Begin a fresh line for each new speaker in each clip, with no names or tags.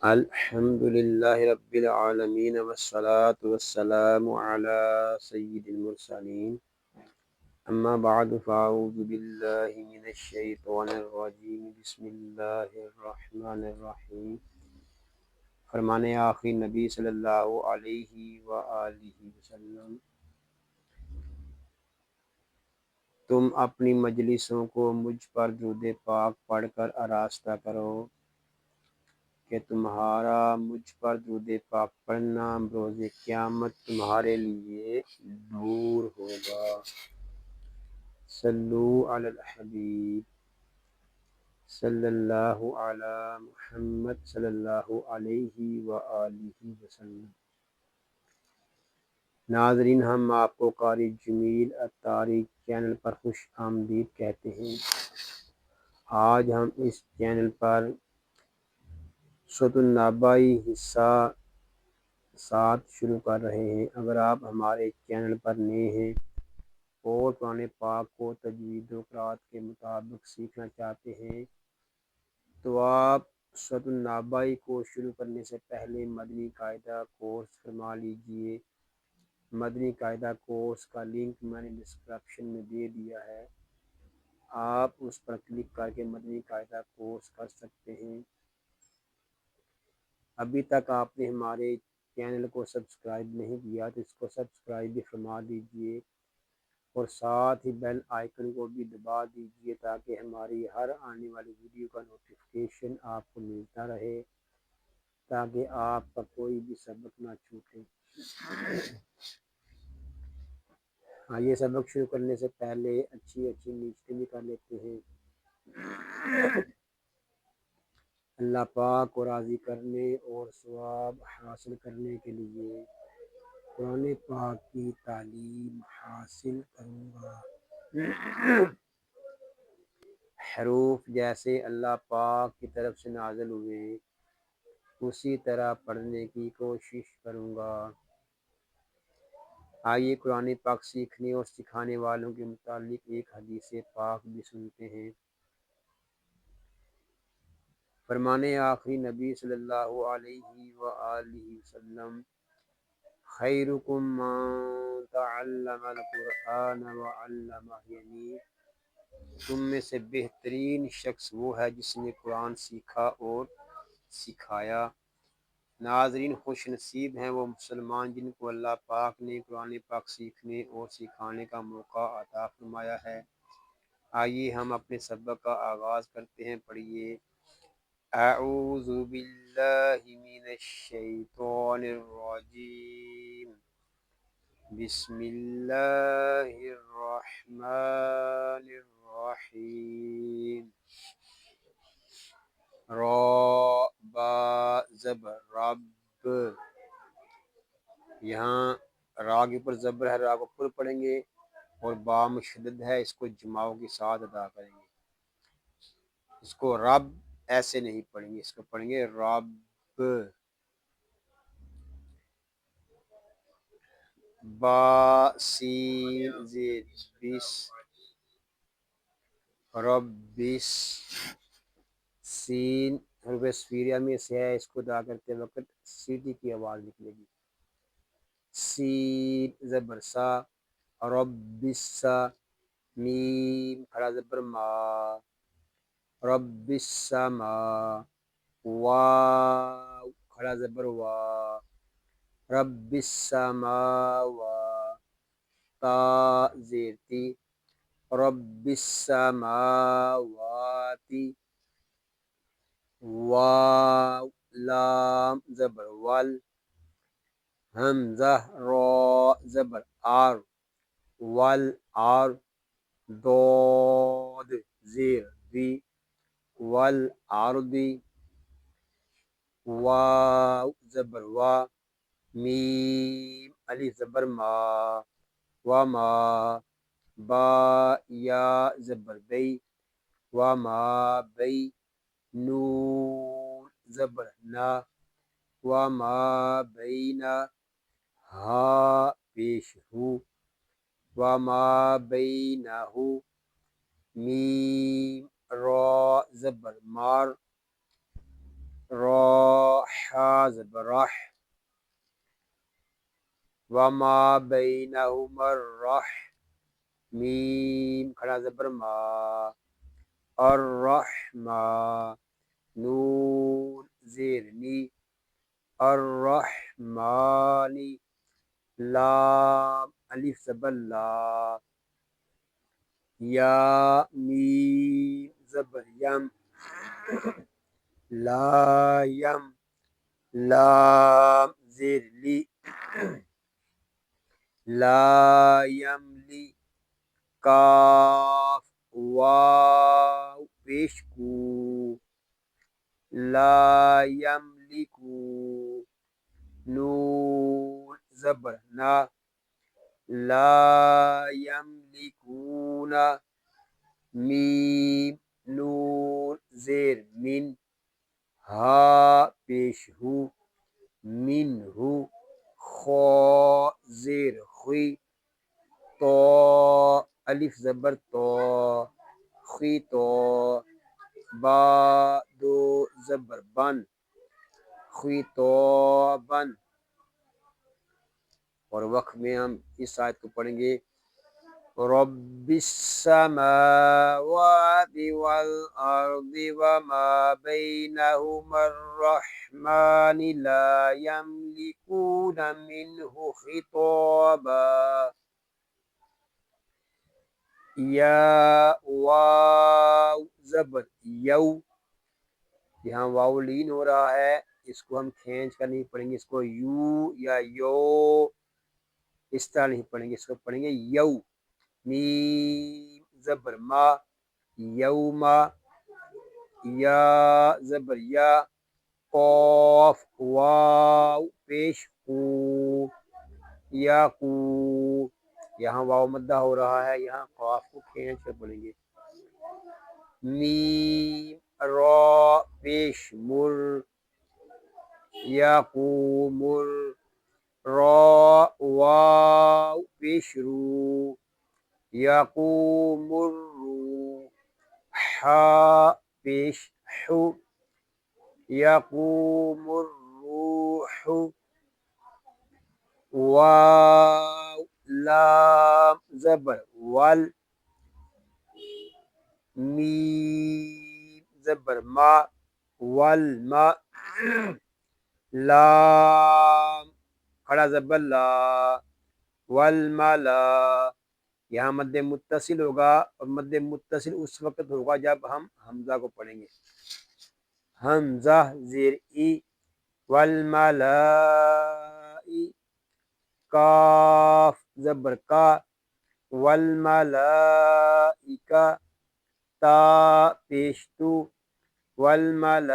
الحمد للہ رب العالمین والصلاة والسلام علی سید المرسلین اما بعد فاعوذ باللہ من الشیطان الرجیم بسم اللہ الرحمن الرحیم۔ فرمان آخری نبی صلی اللہ علیہ وآلہ وسلم، تم اپنی مجلسوں کو مجھ پر درود پاک پڑھ کر آراستہ کرو کہ تمہارا مجھ پر درود پاک پڑھنا بروز قیامت تمہارے لیے نور ہوگا۔ صلو علی الحبیب صلی اللہ علی محمد صلی اللہ علیہ وآلہ وسلم۔ ناظرین، ہم آپ کو قاری جمیل اتاری چینل پر خوش آمدید کہتے ہیں۔ آج ہم اس چینل پر سورۃ النباء حصہ 7 شروع کر رہے ہیں۔ اگر آپ ہمارے چینل پر نئے ہیں اور قرآن پاک کو تجوید و قرأت کے مطابق سیکھنا چاہتے ہیں تو آپ سورۃ النباء کو شروع کرنے سے پہلے مدنی قاعدہ کورس فرما لیجئے۔ مدنی قاعدہ کورس کا لنک میں نے ڈسکرپشن میں دے دیا ہے، آپ اس پر کلک کر کے مدنی قاعدہ کورس کر سکتے ہیں۔ ابھی تک آپ نے ہمارے چینل کو سبسکرائب نہیں کیا تو اس کو سبسکرائب بھی فرما دیجئے اور ساتھ ہی بیل آئیکن کو بھی دبا دیجئے تاکہ ہماری ہر آنے والی ویڈیو کا نوٹیفیکیشن آپ کو ملتا رہے، تاکہ آپ کا کوئی بھی سبق نہ چھوٹے۔ آئیے سبق شروع کرنے سے پہلے اچھی نیتیں بھی کر لیتے ہیں۔ اللہ پاک کو راضی کرنے اور ثواب حاصل کرنے کے لیے قرآن پاک کی تعلیم حاصل کروں گا۔ حروف جیسے اللہ پاک کی طرف سے نازل ہوئے اسی طرح پڑھنے کی کوشش کروں گا۔ آئیے قرآن پاک سیکھنے اور سکھانے والوں کے متعلق ایک حدیث پاک بھی سنتے ہیں۔ فرمان آخری نبی صلی اللہ علیہ وآلہ وسلم، خیرکم من تعلم القرآن وعلمہ، یعنی تم میں سے بہترین شخص وہ ہے جس نے قرآن سیکھا اور سکھایا۔ ناظرین، خوش نصیب ہیں وہ مسلمان جن کو اللہ پاک نے قرآن پاک سیکھنے اور سکھانے کا موقع عطا فرمایا ہے۔ آئیے ہم اپنے سبق کا آغاز کرتے ہیں۔ پڑھیے، اعوذ باللہ من الشیطان الرجیم، بسم اللہ الرحمن الرحیم۔ را با زبر رب، یہاں را کے اوپر زبر ہے، را کو پر پڑھیں گے اور با مشدد ہے، اس کو جماؤں کے ساتھ ادا کریں گے۔ اس کو رب ایسے نہیں پڑھیں گے، اس کو پڑھیں گے رب۔ با سین زید بس، ربس، سین حروف صفیریہ میں سے ہے، اس کو ادا کرتے وقت سیٹی کی آواز نکلے گی۔ سین زبر سا، ربسا، میم کھڑا زبر ما، رب السماء، واو کھڑا زبر وا، رب السماوات، تا زیر تی، رب السماوات، واو لام زبر وال، حمزہ را زبر آر، وال آر، ضاد زیر دی، والارض، واو زبر وا، میم الف زبر ما، وما، با یا زبر بی، وما بی، نون زبر نا، وما بینا، ہا پیش ہو، وما بینہ، میم را زبر مار، را حا زبر رح وما بینہما الرح میم کھڑا زبر ما الرحمہ نون زیر نی الرحمانی لام الف زبر لا یا میم زبر یم لا یم لام زیر لی لا یملی کاف واو پیش کو لا یملکو نون زبر نا لا یملکون میم نون زیر من ہا پیش ہو من ہو خا زیر خوی تو الف زبر تو خی تو با دو زبر بن خی تو بن. اور وقت میں ہم اس آیت کو پڑھیں گے رب السماوات والارض وما بینہما الرحمن لا یملکون منہ خطابا یا واو زبر یو یہاں واو لین ہو رہا ہے اس کو ہم کھینچ کر نہیں پڑھیں گے اس کو یو یا یو اس طرح نہیں پڑھیں گے اس کو پڑھیں گے یو میم زبر ما یوما یا زبر یا قاف واو پیش کو یا کو یہاں واو مدہ ہو رہا ہے یہاں قاف کو کھینچ کر پڑھیں گے میم را پیش مر یا کو مر را واو پیش رو یقوم الرو حا پیش حو یقوم الروح واو لام زبر ول میم زبر ما والما لام کھڑا زبر لا والملا یہاں مد متصل ہوگا اور مد متصل اس وقت ہوگا جب ہم حمزہ کو پڑھیں گے حمزہ زیر ای والملائی کاف زبر کا والملائکہ تا پیشتو والملائکۃ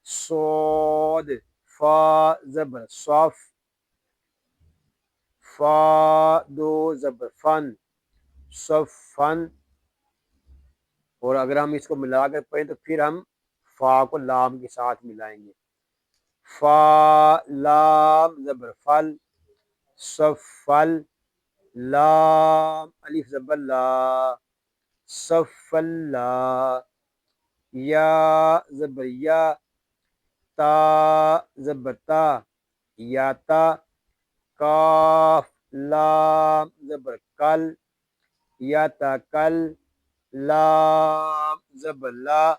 صاد فا زبر صف فا دو زبر فن صفن اور اگر ہم اس کو ملا کر پڑھیں تو پھر ہم فا کو لام کے ساتھ ملائیں گے فا لام زبر فل صفل لام الف زبر لا صفلا یا زبر یا تا زبر تا یا تا کاف لام زبر کل یا تا کل لام زبر لا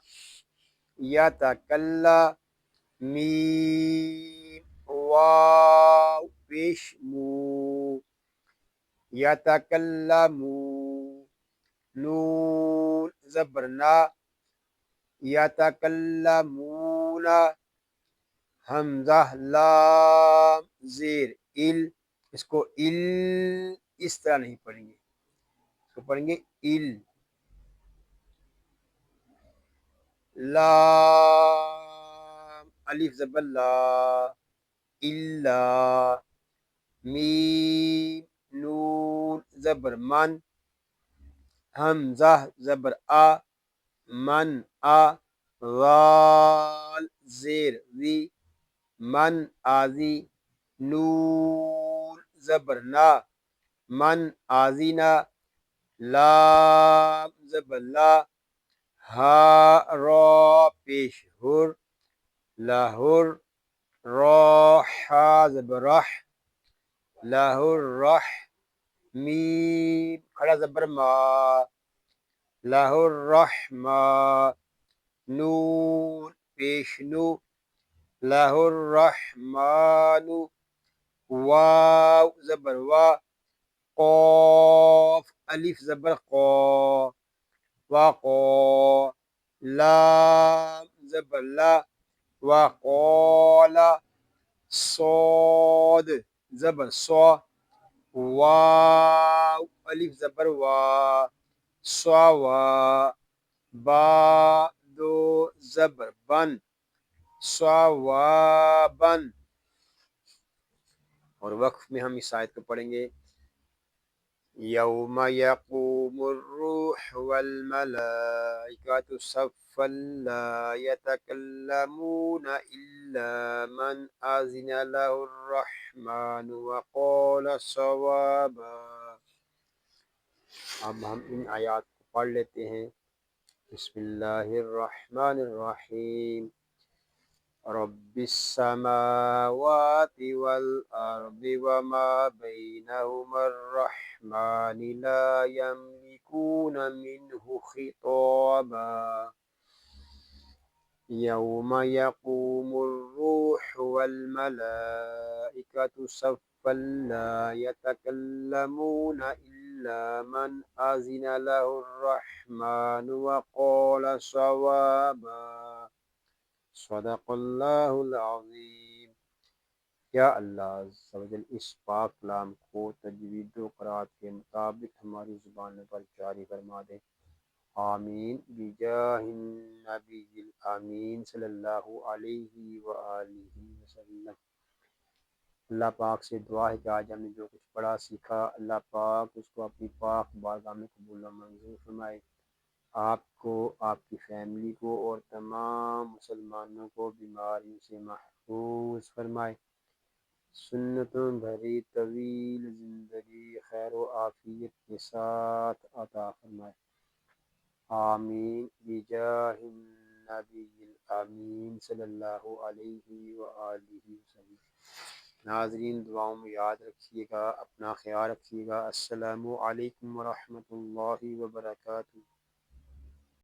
یا تا کلا میم واو پیش مو یا تا کلا مو نون زبر نا یا تا کلا مونا حمزہ لام زیر ال اس کو ال اس طرح نہیں پڑھیں گے اس کو پڑھیں گے ال لام الف زبر لا الا میم نون زبر من حمزہ زبر آ من آ غال زیر وی من آزی نون زبر نا من آزینا لام زبر لا ہا را پیش ہر لہر راح زبر رح، لہر رح، میم کھڑا زبر ما، لہر رحمہ، نون پیش نو، لہر الرحمن، واو زبر وا، قاف الف زبر قا، وقا، لام زبر لا، وقال، صاد زبر صا، واو الف زبر وا، صوا، با دو زبر بن، صوابن۔ اور وقف میں ہم اس آیت کو پڑھیں گے، یوم یقوم الروح والملائکۃ صفا لا یتکلمون الا من اذن له الرحمن وقال صوابا۔ اب ہم ان آیات کو پڑھ لیتے ہیں۔ بسم اللہ الرحمن الرحیم، رب السماوات والأرض وما بينهما الرحمن لا يملكون منه خطابا، يوم يقوم الروح والملائكة صفا لا يتكلمون إلا من أذن له الرحمن وقال صوابا، صدق اللہ العظیم۔ یا اللہ عز و جل اس پاک کلام کو تجوید و قرات کے مطابق ہماری زبان پر جاری فرما دے، آمین بجاہ النبی الامین صلی اللہ علیہ وآلہ وسلم۔ اللہ پاک سے دعا ہے کہ آج ہم نے جو کچھ پڑھا سیکھا، اللہ پاک اس کو اپنی پاک بارگاہ میں قبول و منظور فرمائے، آپ کو، آپ کی فیملی کو اور تمام مسلمانوں کو بیماریوں سے محفوظ فرمائے، سنتوں بھری طویل زندگی خیر و عافیت کے ساتھ عطا فرمائے، آمین بجاہ النبی الامین صلی اللہ علیہ وآلہ وسلم۔ ناظرین دعاؤں میں یاد رکھیے گا، اپنا خیال رکھیے گا۔ السلام علیکم ورحمۃ اللہ وبرکاتہ۔